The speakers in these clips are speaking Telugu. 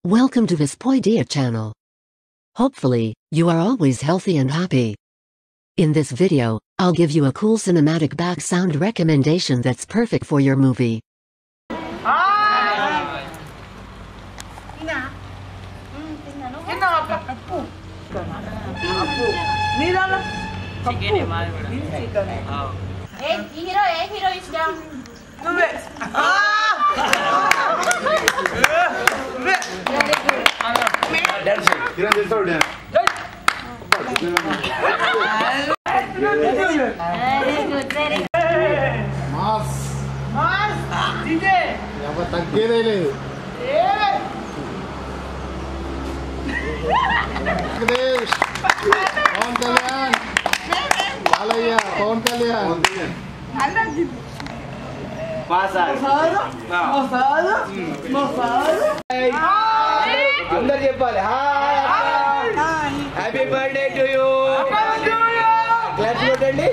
Welcome to Vispoidea channel. Hopefully, you are always healthy and happy. In this video, I'll give you a cool cinematic back sound recommendation that's perfect for your movie. Hero is down. అందరు చెప్పాలి happy birthday to you class కొట్టండి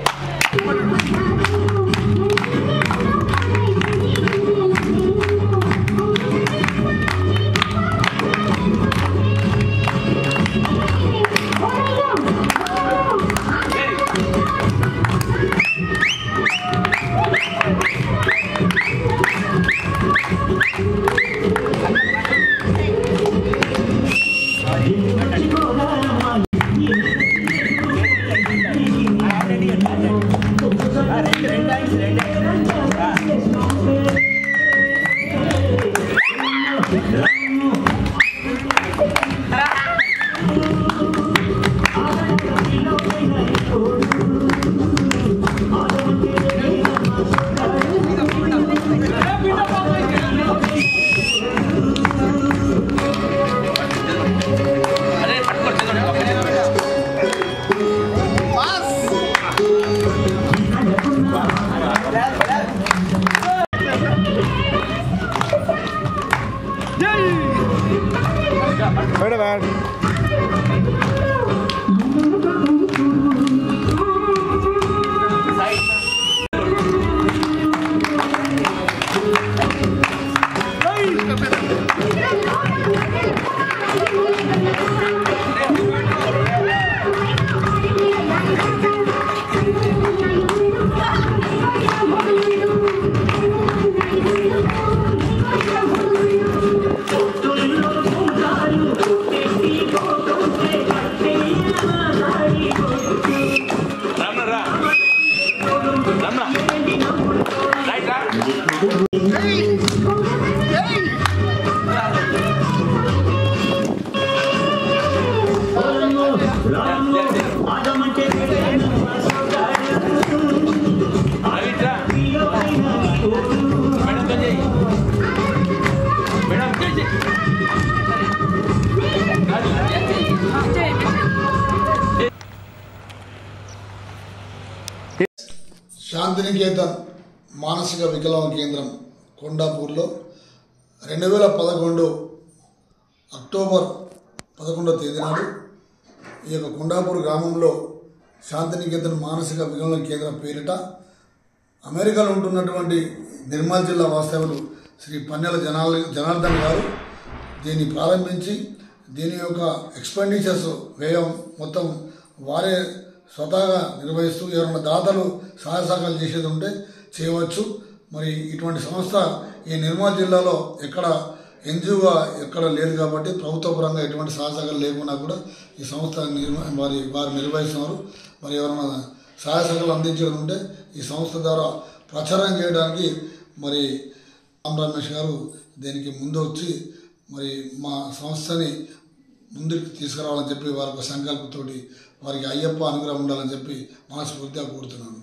శాంతినికేతన్ మానసిక వికలాంగ కేంద్రం కొండాపూర్లో 2011 అక్టోబర్ 11వ తేదీ నాడు ఈ యొక్క కొండాపూర్ గ్రామంలో శాంతినికేతన్ మానసిక వికలాంగ కేంద్రం పేరిట అమెరికాలో ఉంటున్నటువంటి నిర్మల్ జిల్లా వాస్తవ్యులు శ్రీ పన్నెల జనార్దన్ గారు దీన్ని ప్రారంభించి దీని యొక్క ఎక్స్పెండిచర్స్ వ్యయం మొత్తం వారే స్వతహాగా నిర్వహిస్తూ ఎవరైనా దాతలు సహాయ సహకారాలు చేసేది ఉంటే చేయవచ్చు. మరి ఇటువంటి సంస్థ ఈ నిర్మల్ జిల్లాలో ఎక్కడ ఎన్జిఓగా ఎక్కడ లేదు కాబట్టి ప్రభుత్వ పరంగా ఎటువంటి సహాయ సహకారాలు లేకున్నా కూడా ఈ సంస్థ వారు నిర్వహిస్తున్నారు. మరి ఎవరైనా సహాయ సహకారాలు అందించేది ఉంటే ఈ సంస్థ ద్వారా ప్రచారం చేయడానికి మరి రామ్ రమేష్ గారు దీనికి ముందు వచ్చి మరి మా సంస్థని ముందుకు తీసుకురావాలని చెప్పి వారి సంకల్పంతో వారికి అయ్యప్ప అనుగ్రహం ఉండాలని చెప్పి మనస్ఫూర్తిగా కోరుతున్నాను.